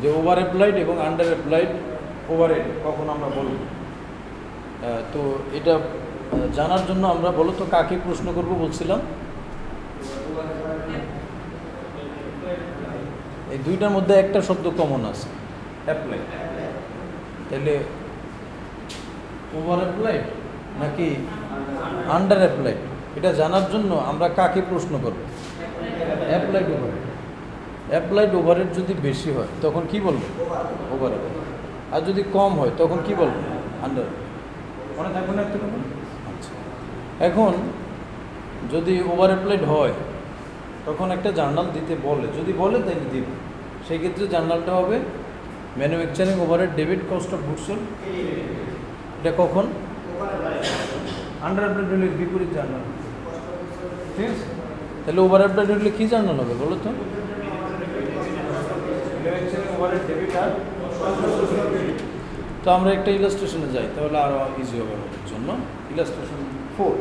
যে over applied এবং under applied overhead কখন আমরা বলব। তো এটা জানার জন্য আমরা বলো তো কাকে প্রশ্ন করব বলছিলাম? এই দুইটার মধ্যে একটা শব্দ কমন আছে, অ্যাপ্লাইড। তাহলে ওভার অ্যাপ্লাইড নাকি আন্ডার অ্যাপ্লাইড, এটা জানার জন্য আমরা কাকে প্রশ্ন করব? Applied overhead. অ্যাপ্লাইড ওভারহেড যদি বেশি হয় তখন কি বলবো? ওভারহেড। আর যদি কম হয় তখন কি বলবো? আন্ডার। মনে থাকবে না একটু? আচ্ছা, এখন যদি ওভার অ্যাপ্লাইড হয় তখন একটা জার্নাল দিতে বলে, যদি বলে তাহলে দিব। সেই ক্ষেত্রে জার্নালটা হবে manufacturing overhead debit cost of goods sold. এটা কখন? আন্ডার অ্যাপ্লাইড হলে বিপরীত জার্নাল, ঠিক আছে? তাহলে ওভার অ্যাপ্লাইড হলে কী জার্নাল হবে বলো তো? তো আমরা একটা ইলাস্ট্রেশনে যাই, তাহলে আরও ইজি হবে আমাদের জন্য। Illustration 4,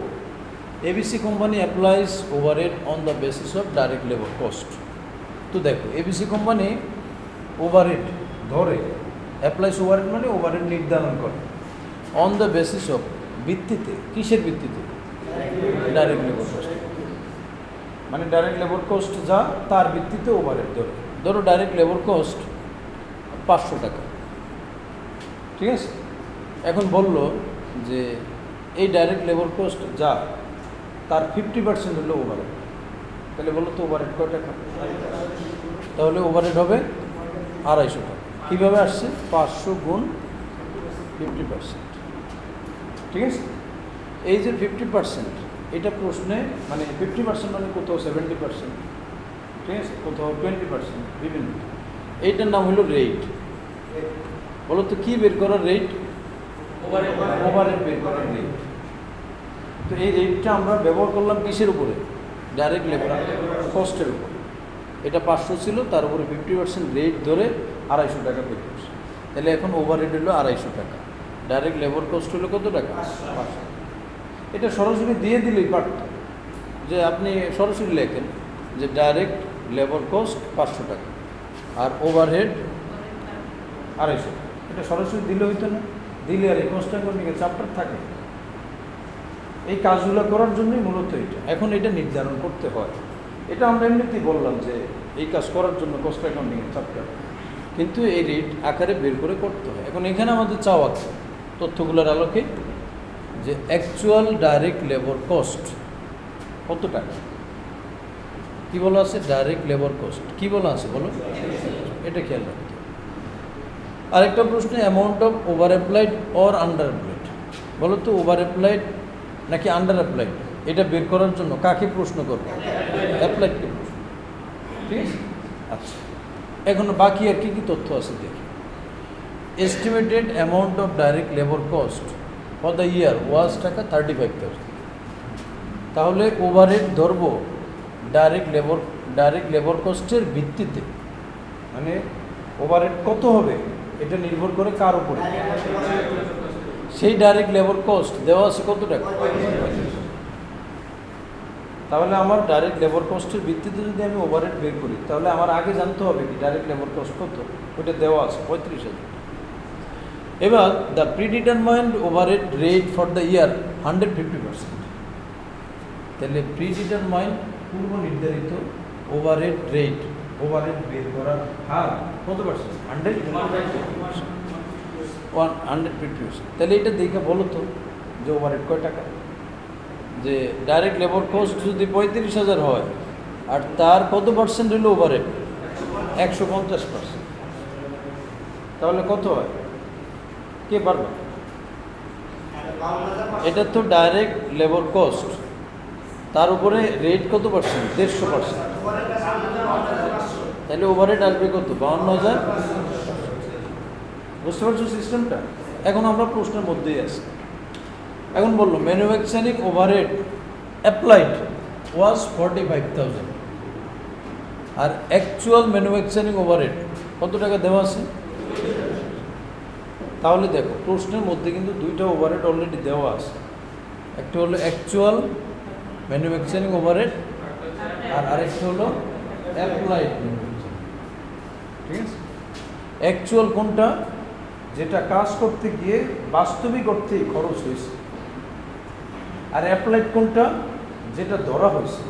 ABC company applies overhead on the basis of direct labour cost. তো দেখো, এবিসি কোম্পানি ওভারহেড ধরে, অ্যাপ্লাইজ ওভারহেড মানে ওভারহেড নির্ধারণ করে, অন দ্য বেসিস অফ, ভিত্তিতে। কিসের ভিত্তিতে? Direct labour cost. মানে ডাইরেক্ট লেবার কস্ট যা, তার ভিত্তিতে ওভারহেড ধরে। ধরো ডাইরেক্ট লেবার কস্ট 500 টাকা, ঠিক আছে? এখন বলল যে এই ডাইরেক্ট লেবার কস্ট যা, তার 50% হলো ওভারহেড। তাহলে বলো তো ওভারহেড কয় টাকা? তাহলে ওভারহেড হবে 250 টাকা। কীভাবে আসছে? 500 গুণ 50%, ঠিক আছে? এই যে 50%, এটা প্রশ্নে মানে 50% মানে কোথাও 70%, ঠিক আছে, কোথাও 20%, বিভিন্ন। এইটার নাম হলো রেট। বলো তো কী বের করার রেট? ওভারহেড বের করার রেট। তো এই রেটটা আমরা ব্যবহার করলাম কিসের উপরে? ডাইরেক্ট লেবার কস্টের উপর। এটা 500 ছিল, তার উপরে 50% রেট ধরে 250 টাকা বের করছে। তাহলে এখন ওভারহেড হলো 250 টাকা, ডাইরেক্ট লেবার কস্ট হলো কত টাকা? 500। এটা সরাসরি দিয়ে দিলেই পারত, যে আপনি সরাসরি লেখেন যে ডাইরেক্ট লেবার কস্ট 500 টাকা আর ওভারহেড 250 টাকা। এটা সরাসরি দিলে হইতো না? দিলে আর এই কস্ট অ্যাকাউন্টিংয়ের চ্যাপ্টার থাকে। এই কাজগুলো করার জন্যই মূলত এটা। এখন এটা নির্ধারণ করতে হয়। এটা আমরা এমনিতেই বললাম যে এই কাজ করার জন্য কস্ট অ্যাকাউন্টিংয়ের চ্যাপ্টার, কিন্তু এই রেট আকারে বের করে করতে হয়। এখন এখানে আমাদের চাওয়া তথ্যগুলোর আলোকে যে অ্যাকচুয়াল ডাইরেক্ট লেবার কস্ট কত টাকা। কী বলা আছে? Direct labour cost. কী বলা আছে বলো? এটা খেয়াল রাখতে। আরেকটা প্রশ্ন, amount of over applied or under applied. বলো তো ওভার অ্যাপ্লাইড নাকি আন্ডার অ্যাপ্লাইড, এটা বের করার জন্য কাকে প্রশ্ন করবো? অ্যাপ্লাইডকে প্রশ্ন, ঠিক আছে? আচ্ছা, এখন বাকি আর কী তথ্য আছে দেখি। Estimated amount of direct labour cost for the year was টাকা 35,000। তাহলে ওভারহেড ধরবো ডাইরেক্ট লেবার কস্টের ভিত্তিতে। মানে ওভারহেড কত হবে এটা নির্ভর করে কার উপরে? সেই ডাইরেক্ট লেবার কস্ট দেওয়া আছে কত টাকা? তাহলে আমার ডাইরেক্ট লেবার কস্টের ভিত্তিতে যদি আমি ওভারহেড বের করি, তাহলে আমার আগে জানতে হবে কি ডাইরেক্ট লেবার কস্ট কত, ওইটা দেওয়া আছে 35,000। এবার the predetermined overhead rate for the year 150%। তাহলে প্রিডিটারমাইন্ড পূর্ব নির্ধারিত ওভারহেড রেট, ওভারহেড বের করার হার কত পার্সেন্ট? 150%। তাহলে এটা দেখে বলো তো যে ওভারহেড কয় টাকা? যে ডাইরেক্ট লেবার কস্ট যদি 35,000 হয় আর তার কত পার্সেন্ট হলো ওভারহেড? 150%। তাহলে কত হয়? কে পারবে? এটা তো ডাইরেক্ট লেবার কস্ট, তার উপরে রেট কত পার্সেন্ট? 150%। তাহলে ওভারহেড আসবে কত? 52,000। বুঝতে পারছো সিস্টেমটা? এখন আমরা প্রশ্নের মধ্যেই আছি। এখন বললো ম্যানুফ্যাকচারিং ওভারহেড অ্যাপ্লাইড ওয়াজ 45,000 আর অ্যাকচুয়াল ম্যানুফ্যাকচারিং ওভারহেড কত টাকা দেওয়া আছে? তাহলে দেখো প্রশ্নের মধ্যে কিন্তু দুইটা ওভারহেড অলরেডি দেওয়া আছে। একটা হলো অ্যাকচুয়াল ম্যানুফ্যাকচারিং ওভারহেড আর আরেকটা হলো অ্যাপ্লাইড ম্যানুফ্যাকচারিং, ঠিক আছে? অ্যাকচুয়াল কোনটা, যেটা কাজ করতে গিয়ে বাস্তবিক অর্থেই খরচ হয়েছে, আর অ্যাপ্লাইড কোনটা, যেটা ধরা হয়েছে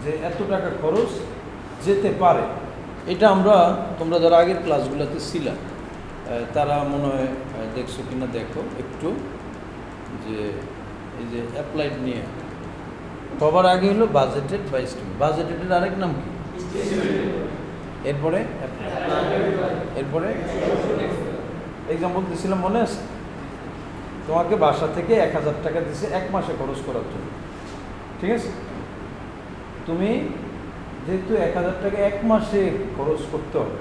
যে এত টাকা খরচ যেতে পারে। এটা আমরা, তোমরা যারা আগের ক্লাসগুলোতে ছিলা তারা মনে হয় দেখছো কিনা দেখো একটু, যে এই যে অ্যাপ্লাইড নিয়ে সবার আগে হলো বাজেটেড বা এস্টিমেট। বাজেটেডের আরেক নাম কি? এরপরে এরপরে এক্সাম্পল দিয়েছিলাম, মনে আছে? তোমাকে বাসা থেকে 1000 টাকা দিছে 1 মাসে খরচ করার জন্য, ঠিক আছে? তুমি যেহেতু 1000 টাকা 1 মাসে খরচ করতে হবে,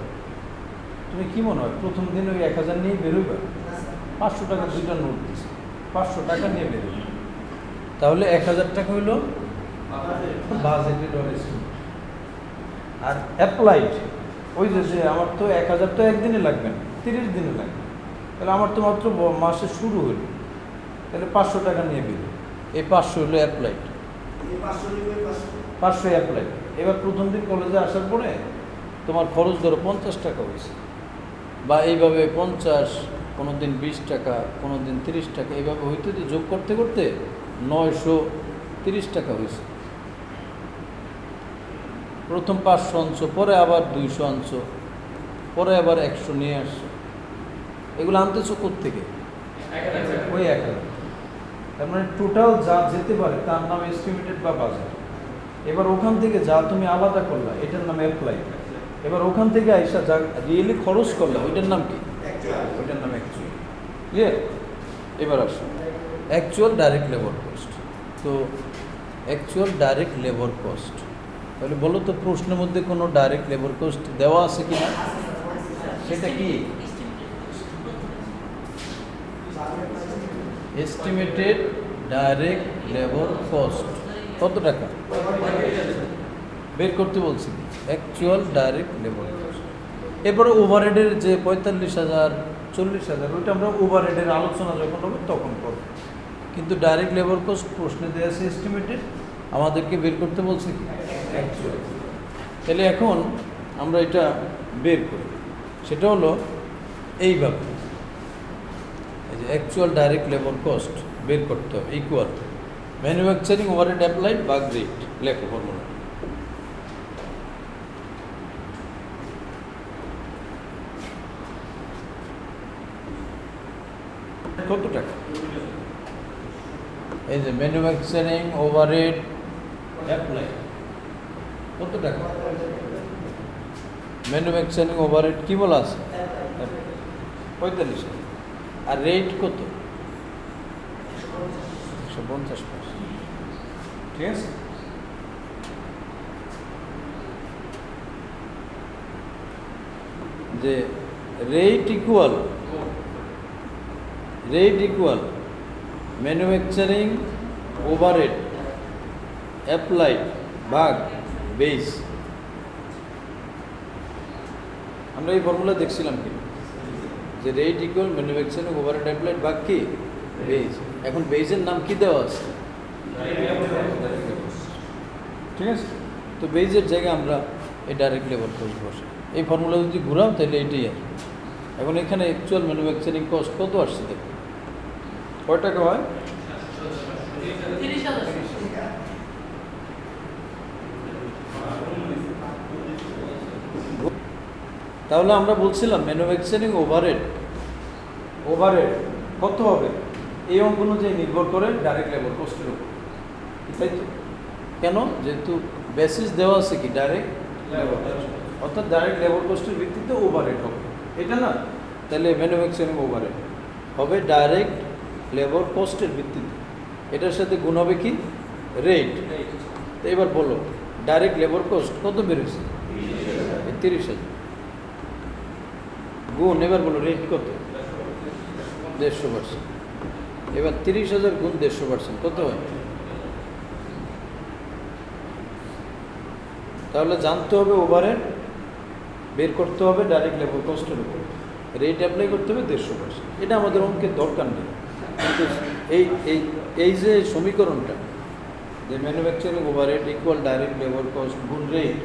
তুমি কি মনে হয় প্রথম দিন ওই 1000 নিয়ে বেরোবে? 500 টাকা 2টা নোট দিচ্ছে, 500 টাকা নিয়ে বেরোবে। তাহলে 1000 টাকা হইল বাজেটেড অর এস্টিমেট। আর অ্যাপ্লাইড ওই যে আমার তো 1000 তো একদিনে লাগবে না, 30 দিনে লাগবে, তাহলে আমার তো মাত্র মাসে শুরু হইল, তাহলে 500 টাকা নিয়ে বেরো। এই 500 হলো অ্যাপ্লাইড, 500 অ্যাপ্লাইড। এবার প্রথম দিন কলেজে আসার পরে তোমার খরচ ধরো 50 টাকা হয়েছে, বা এইভাবে 50, কোনো দিন 20 টাকা, কোনো দিন 30 টাকা, এইভাবে হইতে যোগ করতে করতে 930 টাকা হয়েছে। প্রথম 500 আনছো, পরে আবার 200 আনছো, পরে আবার 100 নিয়ে আসছো। এগুলো আনতেছো কোত্থেকে? ওই 1000। তার মানে টোটাল যা যেতে পারে তার নাম এস্টিমেটেড বা বাজেট। এবার ওখান থেকে যা তুমি আলাদা করলা এটার নাম অ্যাপ্লাইড। এবার ওখান থেকে আইসা যা রিয়েলি খরচ করলা ওইটার নাম কি? ওইটার নাম অ্যাকচুয়াল। ক্লিয়ার? এবার আসো অ্যাকচুয়াল ডাইরেক্ট লেবার কস্ট। তো অ্যাকচুয়াল ডাইরেক্ট লেবার কস্ট, তাহলে বলো তো প্রশ্নের মধ্যে কোনো ডাইরেক্ট লেবার কস্ট দেওয়া আছে কি না? সেটা কি? এস্টিমেটেড ডাইরেক্ট লেবার কস্ট কত টাকা বের করতে বলছি? Actual direct labour cost. এরপরে ওভারহেডের যে 45,000 40,000, ওইটা আমরা ওভারহেডের আলোচনা যখন হবে তখন করব, কিন্তু ডাইরেক্ট লেবার কস্ট প্রশ্নে দেওয়া আছে এস্টিমেটেড, আমাদেরকে বের করতে বলছে কি? অ্যাকচুয়াল। তাহলে এখন আমরা এটা বের করি, সেটা হলো এইভাবে, এই যে অ্যাকচুয়াল ডাইরেক্ট লেবার কস্ট বের করতে হবে ইকুয়াল ম্যানুফ্যাকচারিং ওভারহেড অ্যাপ্লাইড বা গ্রেড। লেখো ফর্মুলা। কত টাকা? এই যে ম্যানুফ্যাকচারিং ওভারহেড অ্যাপ্লাইড কত টাকা? ম্যানুফ্যাকচারিং ওভারহেড কি বলা আছে? 45। আর রেট কত? 150%। ঠিক আছে? যে rate equal manufacturing overhead applied ভাগ বেস। আমরা এই ফর্মুলা দেখছিলাম কি, যে rate equal manufacturing overhead applied ভাগ কি? বেস। এখন বেসের নাম কি দেওয়া আছে? ঠিক আছে? তো বেসের জায়গায় আমরা এই ডাইরেক্ট লেবার কস্ট বসে এই ফর্মুলা যদি ঘুরাও তাহলে এটাই আসবে। এখন এখানে অ্যাকচুয়াল ম্যানুফ্যাকচারিং কস্ট কত আসছে দেখো, কয় টাকা হয়? 30,000। তাহলে আমরা বলছিলাম ম্যানুফ্যাকচারিং ওভারহেড কত হবে? এই অঙ্ক অনুযায়ী নির্ভর করে ডাইরেক্ট লেবার কস্টের উপর, তাই তো? কেন? যেহেতু বেসিস দেওয়া আছে কি ডাইরেক্ট লেবার কস্ট, অর্থাৎ ডাইরেক্ট লেবার কস্টের ভিত্তিতে ওভারহেড হবে, এটা না? তাহলে ম্যানুফ্যাকচারিং ওভারহেড হবে ডাইরেক্ট লেবার কস্টের ভিত্তিতে, এটার সাথে গুণ হবে কি? রেট। তো এবার বলো ডাইরেক্ট লেবার কস্ট কত বেড়েছে? 30,000 গুণ, এবার বলো রেট কত? 150%। এবার 30,000 গুণ 150% কত হয়? তাহলে জানতে হবে ওভারহেড, বের করতে হবে ডাইরেক্ট লেবার কস্টের উপর, রেট অ্যাপ্লাই করতে হবে 150%। এটা আমাদের অঙ্কের দরকার নেই, কিন্তু এই এই এই যে সমীকরণটা, যে manufacturing overhead equal direct labour cost গুণ রেট,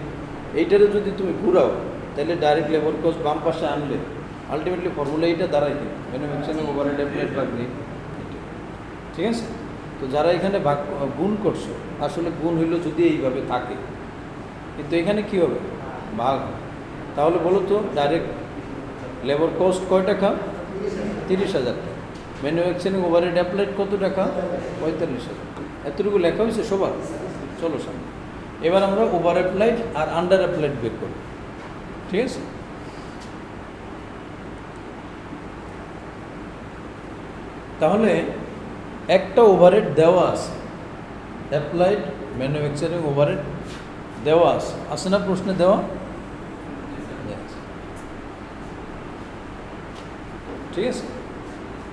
এইটারে যদি তুমি ঘুরাও তাহলে ডাইরেক্ট লেবার কস্ট বাম পাশে আনলে আলটিমেটলি ফর্মুলা এইটা দাঁড়ায় কি ম্যানুফ্যাকচারিং ওভারহেড অ্যাপ্লাইড ভাগ রেট, ঠিক আছে? তো যারা এখানে ভাগ গুণ করছো, আসলে গুণ হইলো যদি এইভাবে থাকে, কিন্তু এখানে কি হবে ভাগ। তাহলে বলো তো ডাইরেক্ট লেবার কস্ট কয় টাকা? 30,000 টাকা। ম্যানুফ্যাকচারিং ওভারহেড অ্যাপ্লাইড কত টাকা? 45,000। এতটুকু লেখা হয়েছে সবার? চলো সামনে। এবার আমরা ওভার অ্যাপ্লাইড আর আন্ডার অ্যাপ্লাইড বের করব, ঠিক আছে? তাহলে একটা ওভারহেড দেওয়া আছে, অ্যাপ্লাইড ম্যানুফ্যাকচারিং ওভারহেড দেওয়া আছে না প্রশ্নে দেওয়া? ঠিক আছে,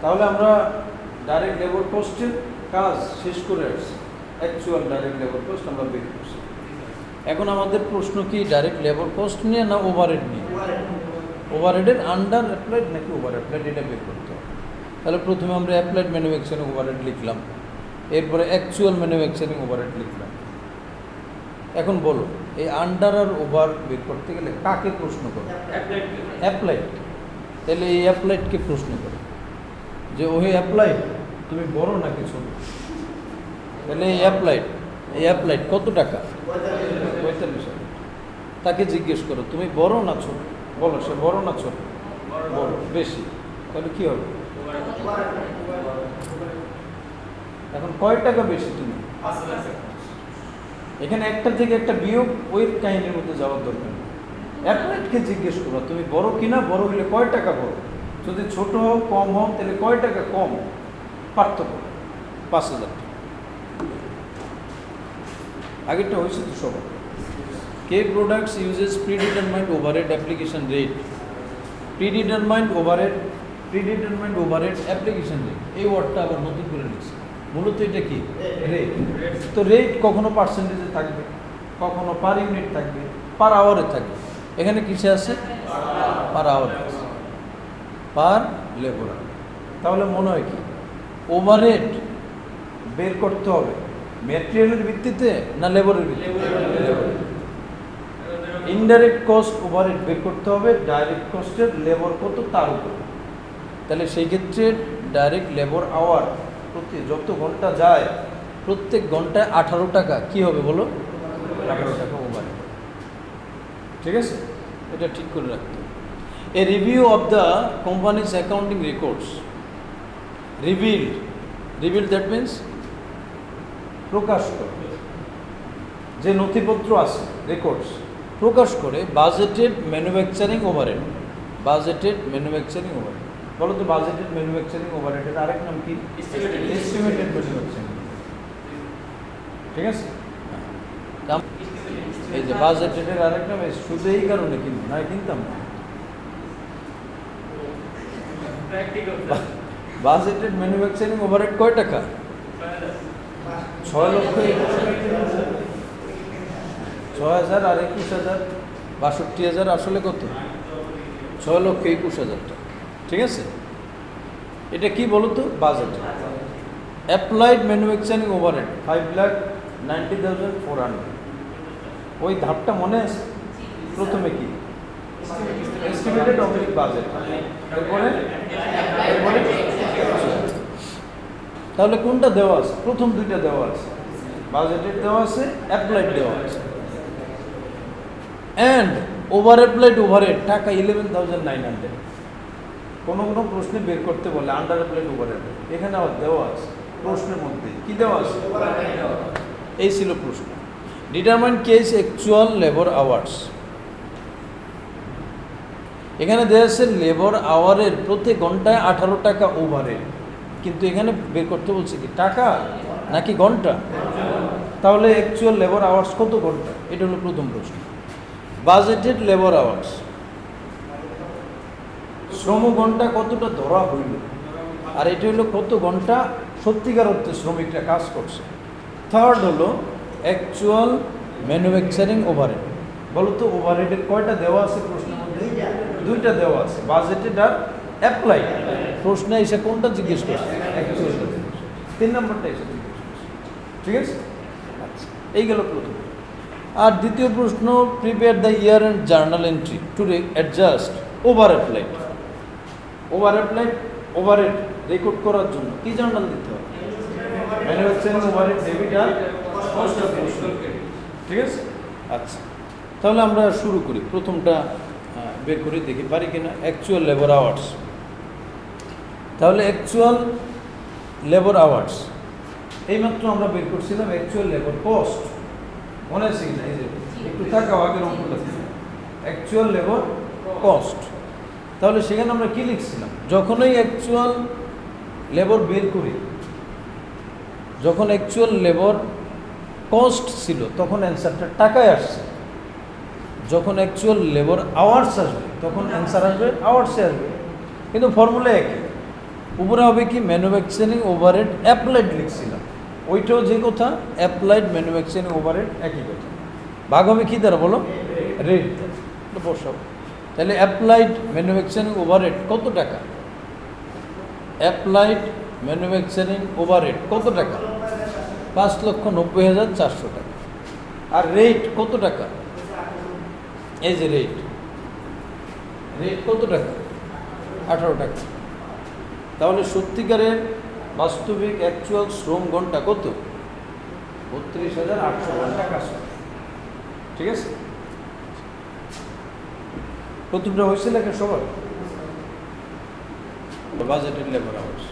তাহলে আমরা ডাইরেক্ট লেবার কস্টের কাজ শেষ করে আসছি, অ্যাকচুয়াল ডাইরেক্ট লেবার কস্ট আমরা বের করছি। এখন আমাদের প্রশ্ন কি ডাইরেক্ট লেবার কস্ট নিয়ে না ওভারহেড নিয়ে? ওভারহেডের আন্ডার অ্যাপ্লাইড নাকি ওভার অ্যাপ্লাইড এটা বের করতে হবে। তাহলে প্রথমে আমরা অ্যাপ্লাইড ম্যানুফ্যাকচারিং ওভারহেড লিখলাম, এরপরে অ্যাকচুয়াল ম্যানুফ্যাকচারিং ওভারহেড লিখলাম। এখন বলো এই আন্ডার আর ওভার বের করতে গেলে কাকে প্রশ্ন করো? অ্যাপ্লাইড। তাহলে এই অ্যাপ্লাইডকে প্রশ্ন করো যে ওই অ্যাপ্লাইড তুমি বড় নাকি ছোট? তাহলে এই অ্যাপ্লাইড কত টাকা? 45,000। তাকে জিজ্ঞেস করো তুমি বড় না ছোট, বলো সে বড় না ছোট? বড়, বেশি। তাহলে কি হবে? এখন কয় টাকা বেশি তুমি? এখানে একটা থেকে একটা বিয়োগ, ওই কাহিনীর মধ্যে যাওয়ার দরকার নেই। অ্যাপ্লাইডকে জিজ্ঞেস করো তুমি বড় কিনা, বড় হলে কয় টাকা বড়, যদি ছোট হোক কম হোক তাহলে কয় টাকা কম, পার্থক্য 5,000 টাকা। আগেরটা হয়েছে তো সবার। K products uses predetermined overhead application rate. Predetermined overhead application rate, এই ওয়ার্ডটা আবার নতুন করে লিখছি। মূলত এটা কি? রেট। তো রেট কখনো পার্সেন্টেজে থাকবে, কখনো পার ইউনিট থাকবে, পার আওয়ারে থাকবে। এখানে কিসে আছে? পার আওয়ারে আছে, পার লেবার। তাহলে মনে হয় কি ওভারহেড বের করতে হবে ম্যাটেরিয়ালের ভিত্তিতে না লেবারের ভিত্তিতে? ইনডাইরেক্ট কস্ট ওভারহেড বের করতে হবে ডাইরেক্ট কস্টের লেবার কত তার উপর। তাহলে সেই ক্ষেত্রে ডাইরেক্ট লেবার আওয়ার প্রতি যত ঘন্টা যায় প্রত্যেক ঘন্টায় 18 টাকা কি হবে বলো? 18 টাকা ওভারহেড। ঠিক আছে, এটা ঠিক করে রাখতে হবে। A review of the company's accounting records reveal that means প্রকাশ করে, যে নথিপত্র আছে রেকর্ডস প্রকাশ করে বাজেটেড ম্যানুফ্যাকচারিং ওভারহেড। বলো তো বাজেটেড ম্যানুফ্যাকচারিং ওভারহেডের আরেক নাম কি? Estimated manufacturing. ঠিক আছে, এই যে বাজেটেডের আরেক নাম, শুধু এই কারণে কিনবো না, কিনতাম না। বাজেটেড ম্যানুফ্যাকচারিং ওভারহেড কয় টাকা? 6,000 আর 21,000, 62,000, আসলে কত? 6,21,000 টাকা। ঠিক আছে, এটা কি বলো তো? বাজেট। Applied manufacturing overhead 5,90,400। ওই ধাপটা মনে আছে? প্রথমে কি এস্টিমেটেড অবলিক বাজেট, এরপরে তাহলে কোনটা দেওয়া আছে? প্রথম দুইটা দেওয়া আছে, বাজেটেড দেওয়া আছে, অ্যাপ্লাইড দেওয়া আছে। অ্যান্ড ওভার অ্যাপ্লাইড ওভারহেড টাকা 11,900। কোনো প্রশ্নে বের করতে বলে আন্ডার অ্যাপ্লাইড ওভারহেড, এখানে আবার দেওয়া আছে প্রশ্নের মধ্যে। কি দেওয়া আছে? এই ছিল প্রশ্ন। Determine case actual labour hours. এখানে দেওয়া আছে লেবার আওয়ারের প্রতি ঘন্টায় 18 টাকা ওভারহেড, কিন্তু এখানে বের করতে বলছে কি টাকা নাকি ঘন্টা? তাহলে অ্যাকচুয়াল লেবার আওয়ার্স কত ঘন্টা? এটা হলো প্রথম প্রশ্ন। বাজেটেড লেবার আওয়ার্স, শ্রম ঘন্টা কতটা ধরা হইল, আর এটা হলো কত ঘন্টা সত্যিকার অর্থে শ্রমিকরা কাজ করছে। থার্ড হলো অ্যাকচুয়াল ম্যানুফ্যাকচারিং ওভারহেড। বলো তো ওভারহেডের কয়টা দেওয়া আছে প্রশ্নের মধ্যে? দুইটা দেওয়া আছে, বাজেটেড আর অ্যাপ্লাইড। প্রশ্নে এসে কোনটা জিজ্ঞেস করছে? অ্যাকচুয়ালটা। 3 নম্বরটা এসে জিজ্ঞেস করছে। ঠিক আছে, আচ্ছা, এই গেল প্রথম। আর দ্বিতীয় প্রশ্ন, prepare the year and journal entry to adjust over applied. Overhead record করার জন্য কি জার্নাল দিতে হবে? ম্যানুফ্যাকচারিং ওভারহেড ডেবিট আর কস্ট অফ গুডস সোল্ড। ঠিক আছে, আচ্ছা তাহলে আমরা শুরু করি। প্রথমটা বের করে দেখি পারি কিনা, অ্যাকচুয়াল লেবার আওয়ার্স। তাহলে অ্যাকচুয়াল লেবার আওয়ার্স এইমাত্র আমরা বের করছিলাম অ্যাকচুয়াল লেবার কস্ট, মনে আছে কিনা? এই যে একটু থাকা আগের অঙ্কটা, অ্যাকচুয়াল লেবার কস্ট। তাহলে সেখানে আমরা কি লিখছিলাম? যখনই অ্যাকচুয়াল লেবার বের করি, যখন অ্যাকচুয়াল লেবার কস্ট ছিল তখন অ্যান্সারটা টাকায় আসছে। যখন অ্যাকচুয়াল লেবার আওয়ার্স আসবে তখন অ্যান্সার আসবে আওয়ার্সে আসবে, কিন্তু ফর্মুলা একই। উপরে হবে কি ম্যানুফ্যাকচারিং ওভারহেড অ্যাপ্লাইড লিখছিলাম, ওইটাও যে কথা, অ্যাপ্লাইড ম্যানুফ্যাকচারিং ওভারহেড একই কথা। ভাগ হবে কি দ্বারা বলো? রেট দ্বারা বসাবো। তাহলে অ্যাপ্লাইড ম্যানুফ্যাকচারিং ওভারহেড কত টাকা? অ্যাপ্লাইড ম্যানুফ্যাকচারিং ওভারহেড কত টাকা? 5,90,400 টাকা। আর রেট কত টাকা? এই যে রেট কত টাকা? 18 টাকা। তাহলে সত্যিকারের বাস্তবিক অ্যাকচুয়াল শ্রম ঘন্টা কত? 32,800 ঘন্টা কাজ করে। ঠিক আছে, প্রথমটা হয়েছে লেখা সবার। বাজেটেড লেবার আওয়ার্স,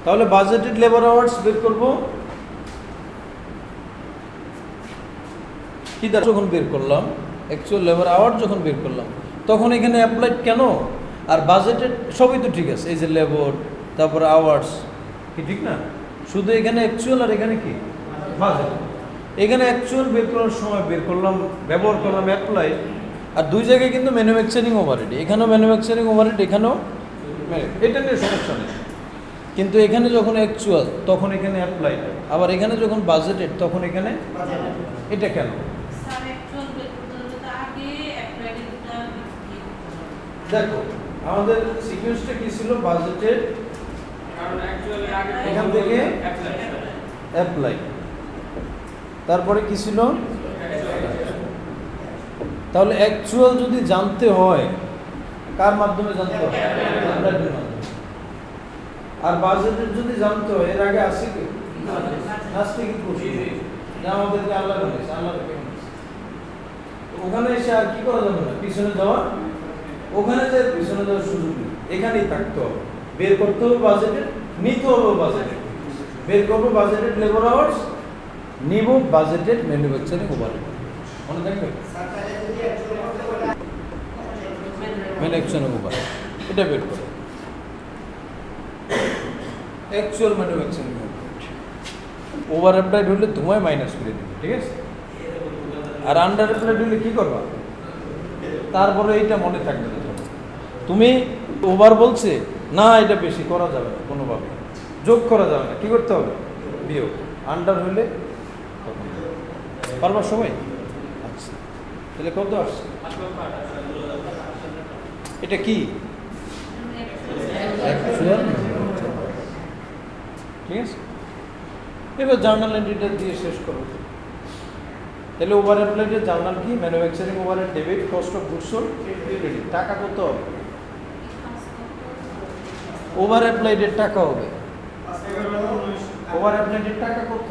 তাহলে বাজেটেড লেবার আওয়ার্স বের করবো কি দ্বারা? যখন বের করলাম অ্যাকচুয়াল লেবার আওয়ার, যখন বের করলাম তখন এখানে অ্যাপ্লাইড কেন? আর বাজেটেড সবই তো ঠিক আছে, এই যে লেবার তারপরে আওয়ার্স কি ঠিক না? শুধু এখানে অ্যাকচুয়াল আর এখানে কি বাজেট। এখানে অ্যাকচুয়াল বের করার সময় বের করলাম, ব্যবহার করলাম অ্যাপ্লাইড। আর দুই জায়গায় কিন্তু ম্যানুফ্যাকচারিং ওভারহেড, এখানেও ম্যানুফ্যাকচারিং ওভারহেড, এখানেও, এটা নিয়ে সমস্যা নেই। কিন্তু এখানে যখন অ্যাকচুয়াল তখন এখানে অ্যাপ্লাইড, আবার এখানে যখন বাজেটেড তখন এখানে, এটা কেন? দেখো আমাদের সিকোয়েন্সটা কি ছিল? বাজেটেড, এখান থেকে অ্যাপ্লাই, তারপরে কি ছিল? তাহলে অ্যাকচুয়াল যদি জানতে হয় কার মাধ্যমে জানতে হয়? অ্যাপ্লাইডের মাধ্যমে। আর বাজেটেড যদি জানতে হয় এর আগে আসে কি? আসছে কি প্রশ্ন? যা আমাদেরকে আল্লাহ বলেছে, আল্লাহ ওখানে এসে আর কি করা যাবে না, পিছনে যাওয়া, ওখানে যে পিছনে যাওয়ার সুযোগ নেই, এখানেই থাকতে হবে। বের করতে হবে বাজেটেড, নিতে হবে বাজেটেড। বের করবো বাজেটেড লেবার আওয়ার্স, নিব বাজেটেড ম্যানুফ্যাকচারিং ওভারহেড। মনে থাকবে ম্যানুফ্যাকচারিং ওভারহেড, এটা বের করে actual manufacturing overhead. Over applied হলে তোমায় মাইনাস করে দেবে, ঠিক আছে? আর আন্ডার অ্যাপ্লাইড হলে কি করবা? তারপরে এইটা মনে থাকবে না, তুমি ওভার বলছে না, এটা বেশি করা যাবে না, কোনোভাবে যোগ করা যাবে না, কি করতে হবে? বিয়োগ। আন্ডার হলে পারবা সবাই? আচ্ছা, তাহলে কত আসছে? এটা কি? ঠিক আছে, এবার জার্নাল এন্ট্রিটা দিয়ে শেষ করো। তাহলে ওভার অ্যাপ্লাইডের জার্নাল কি? Manufacturing overhead debit, cost of goods sold credit. টাকা কত হবে? ওভার অ্যাপ্লাইডের টাকা হবে, ওভার অ্যাপ্লাইডের টাকা কত?